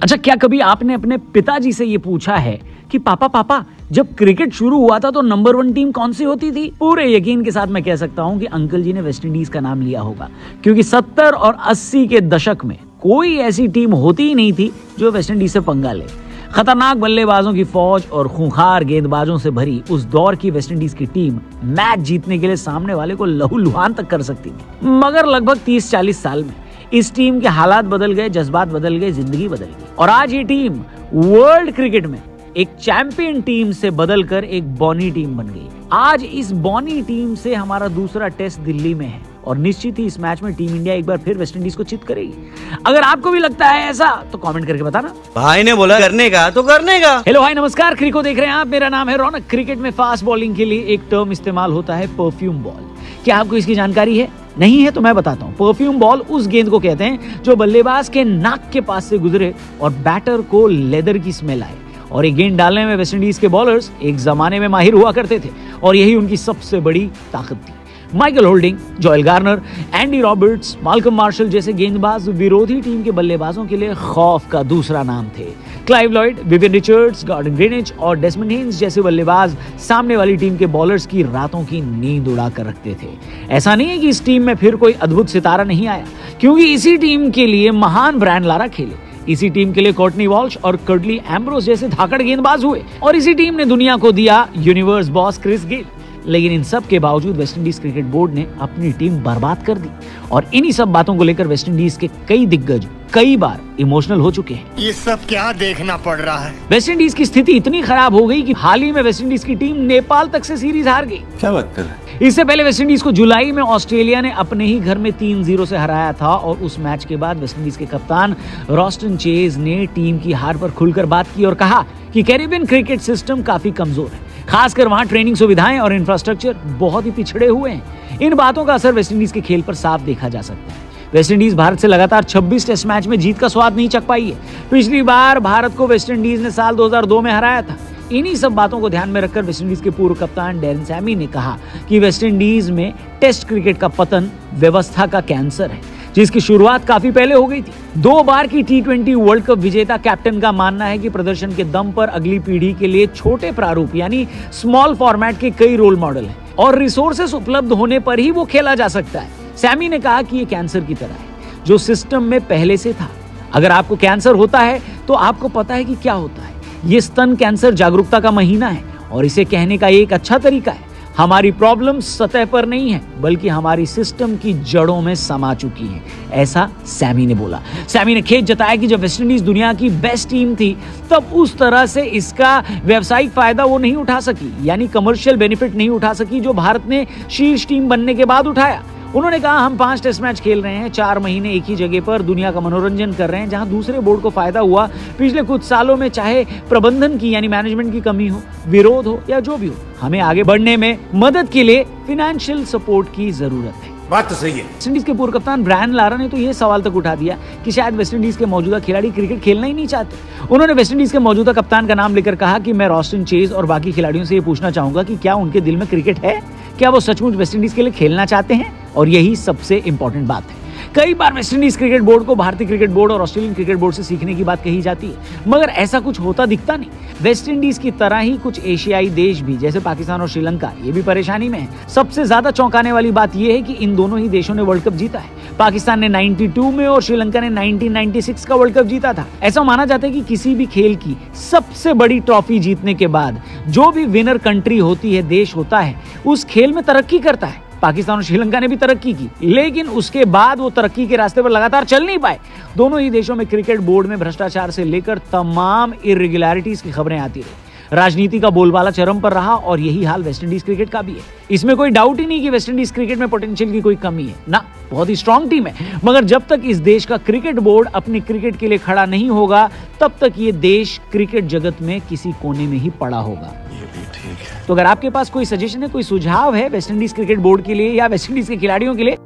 अच्छा, क्या कभी आपने अपने पिताजी से ये पूछा है कि पापा पापा जब क्रिकेट शुरू हुआ था तो नंबर 1 टीम कौन सी होती थी? पूरे यकीन के साथ मैं कह सकता हूं कि अंकल जी ने वेस्ट इंडीज का नाम लिया होगा, क्योंकि 70 और 80 के दशक में कोई ऐसी टीम होती ही नहीं थी जो वेस्ट इंडीज से पंगा ले। खतरनाक बल्लेबाजों की फौज और खूंखार गेंदबाजों से भरी उस दौर की वेस्ट इंडीज की टीम मैच जीतने के लिए सामने वाले को लहूलुहान तक कर सकती थी। मगर लगभग 30-40 साल में इस टीम के हालात बदल गए, जज्बात बदल गए, जिंदगी बदल गई और आज ये टीम वर्ल्ड क्रिकेट में एक चैंपियन टीम से बदलकर एक बॉनी टीम बन गई। आज इस बॉनी टीम से हमारा दूसरा टेस्ट दिल्ली में है और निश्चित ही इस मैच में टीम इंडिया एक बार फिर वेस्ट इंडीज को चित करेगी। अगर आपको भी लगता है ऐसा तो कमेंट करके बताना। भाई ने बोला करने का तो करने का। हेलो हाय नमस्कार, क्रिको देख रहे हैं आप, मेरा नाम है रौनक। क्रिकेट में फास्ट बॉलिंग के लिए एक टर्म इस्तेमाल होता है परफ्यूम बॉल। क्या आपको इसकी जानकारी है? नहीं है तो मैं बताता हूँ। परफ्यूम बॉल उस गेंद को कहते हैं जो बल्लेबाज के नाक के पास से गुजरे और बैटर को लेदर की स्मेल आए। और ये गेंद डालने में वेस्ट इंडीज के बॉलर्स एक जमाने में माहिर हुआ करते थे और यही उनकी सबसे बड़ी ताकत थी। Michael Holding, Joel Garner, Andy Roberts, Malcolm Marshall जैसे गेंदबाज विरोधी टीम के बल्लेबाजों के लिए खौफ का दूसरा नाम थे। Clive Lloyd, Vivian Richards, Gordon Greenidge और डेसमंड हेन्स जैसे बल्लेबाज सामने वाली टीम के बॉलर्स की रातों की नींद उड़ा कर रखते थे। ऐसा नहीं है कि इस टीम में फिर कोई अद्भुत सितारा नहीं आया, क्योंकि इसी टीम के लिए महान ब्रायन लारा खेले। इसी टीम के लिए कोर्टनी वॉल्श और कर्टली एम्ब्रोस जैसे धाकड़ गेंदबाज हुए और इसी टीम ने दुनिया को दिया यूनिवर्स बॉस क्रिस गेल। लेकिन इन सब के बावजूद वेस्ट इंडीज क्रिकेट बोर्ड ने अपनी टीम बर्बाद कर दी और इन्हीं सब बातों को लेकर वेस्ट इंडीज के कई दिग्गज कई बार इमोशनल हो चुके हैं। ये सब क्या देखना पड़ रहा है? वेस्ट इंडीज की स्थिति इतनी खराब हो गई कि हाल ही में वेस्ट इंडीज की टीम नेपाल तक से सीरीज हार गई। क्या बात कर रहे हैं? इससे पहले वेस्ट इंडीज को जुलाई में ऑस्ट्रेलिया ने अपने ही घर में 3-0 से हराया था और उस मैच के बाद वेस्ट इंडीज के कप्तान रॉस्टन चेज ने टीम की हार पर खुलकर बात की और कहा कि कैरिबियन क्रिकेट सिस्टम काफी कमजोर है, खासकर वहां ट्रेनिंग सुविधाएं और इंफ्रास्ट्रक्चर बहुत ही पिछड़े हुए हैं। इन बातों का असर वेस्ट इंडीज के खेल पर साफ देखा जा सकता है। वेस्ट इंडीज भारत से लगातार 26 टेस्ट मैच में जीत का स्वाद नहीं चख पाई है। पिछली बार भारत को वेस्ट इंडीज ने साल 2002 में हराया था। इन्हीं सब बातों को ध्यान में रखकर वेस्ट इंडीज के पूर्व कप्तान डैरेन सैमी ने कहा कि वेस्ट इंडीज में टेस्ट क्रिकेट का पतन व्यवस्था का कैंसर है, जिसकी शुरुआत काफी पहले हो गई थी। 2 बार की T20 वर्ल्ड कप विजेता कैप्टन का मानना है कि प्रदर्शन के दम पर अगली पीढ़ी के लिए छोटे प्रारूप यानी स्मॉल फॉर्मेट के कई रोल मॉडल हैं और रिसोर्सेस उपलब्ध होने पर ही वो खेला जा सकता है। सैमी ने कहा कि ये कैंसर की तरह है जो सिस्टम में पहले से था। अगर आपको कैंसर होता है तो आपको पता है कि क्या होता है। ये स्तन कैंसर जागरूकता का महीना है और इसे कहने का एक अच्छा तरीका है, हमारी प्रॉब्लम सतह पर नहीं है बल्कि हमारी सिस्टम की जड़ों में समा चुकी है, ऐसा सैमी ने बोला। सैमी ने खेद जताया कि जब वेस्ट इंडीज दुनिया की बेस्ट टीम थी तब उस तरह से इसका व्यावसायिक फायदा वो नहीं उठा सकी, यानी कमर्शियल बेनिफिट नहीं उठा सकी जो भारत ने शीर्ष टीम बनने के बाद उठाया। उन्होंने कहा हम 5 टेस्ट मैच खेल रहे हैं, 4 महीने एक ही जगह पर दुनिया का मनोरंजन कर रहे हैं, जहां दूसरे बोर्ड को फायदा हुआ पिछले कुछ सालों में, चाहे प्रबंधन की यानी मैनेजमेंट की कमी हो, विरोध हो या जो भी हो, हमें आगे बढ़ने में मदद के लिए फाइनेंशियल सपोर्ट की जरूरत है। बात तो सही है। वेस्ट इंडीज के पूर्व कप्तान ब्रायन लारा ने तो ये सवाल तक उठा दिया कि शायद वेस्ट इंडीज के मौजूदा खिलाड़ी क्रिकेट खेलना ही नहीं चाहते। उन्होंने वेस्ट इंडीज के मौजूदा कप्तान का नाम लेकर कहा कि मैं रॉस्टन चेज और बाकी खिलाड़ियों से ये पूछना चाहूंगा कि क्या उनके दिल में क्रिकेट है, क्या वो सचमुच वेस्ट इंडीज के लिए खेलना चाहते हैं, और यही सबसे इंपॉर्टेंट बात है। कई बार वेस्ट इंडीज क्रिकेट बोर्ड को भारतीय क्रिकेट बोर्ड और ऑस्ट्रेलियन क्रिकेट बोर्ड से सीखने की बात कही जाती है, मगर ऐसा कुछ होता दिखता नहीं। वेस्ट इंडीज की तरह ही कुछ एशियाई देश भी जैसे पाकिस्तान और श्रीलंका ये भी परेशानी में है। सबसे ज्यादा चौंकाने वाली बात यह है कि इन दोनों ही देशों ने वर्ल्ड कप जीता है। पाकिस्तान ने 92 में और श्रीलंका ने 1996 का वर्ल्ड कप जीता था। ऐसा माना जाता है कि किसी भी खेल की सबसे बड़ी ट्रॉफी जीतने के बाद जो भी विनर कंट्री होती है, देश होता है, उस खेल में तरक्की करता है। पाकिस्तान और श्रीलंका ने भी तरक्की की, लेकिन उसके बाद वो तरक्की के रास्ते पर लगातार चल नहीं पाए। दोनों ही देशों में क्रिकेट बोर्ड में भ्रष्टाचार से लेकर तमाम इरेगुलरिटीज की खबरें आती रही। राजनीति का बोलबाला चरम पर रहा और यही हाल वेस्ट इंडीज क्रिकेट का भी है। इसमें कोई डाउट ही नहीं कि वेस्ट इंडीज क्रिकेट में पोटेंशियल की कोई कमी है ना, बहुत ही स्ट्रांग टीम है, मगर जब तक इस देश का क्रिकेट बोर्ड अपने क्रिकेट के लिए खड़ा नहीं होगा तब तक ये देश क्रिकेट जगत में किसी कोने में ही पड़ा होगा। ये भी ठीक है। तो अगर आपके पास कोई सजेशन है, कोई सुझाव है वेस्ट इंडीज क्रिकेट बोर्ड के लिए या वेस्ट इंडीज के खिलाड़ियों के लिए,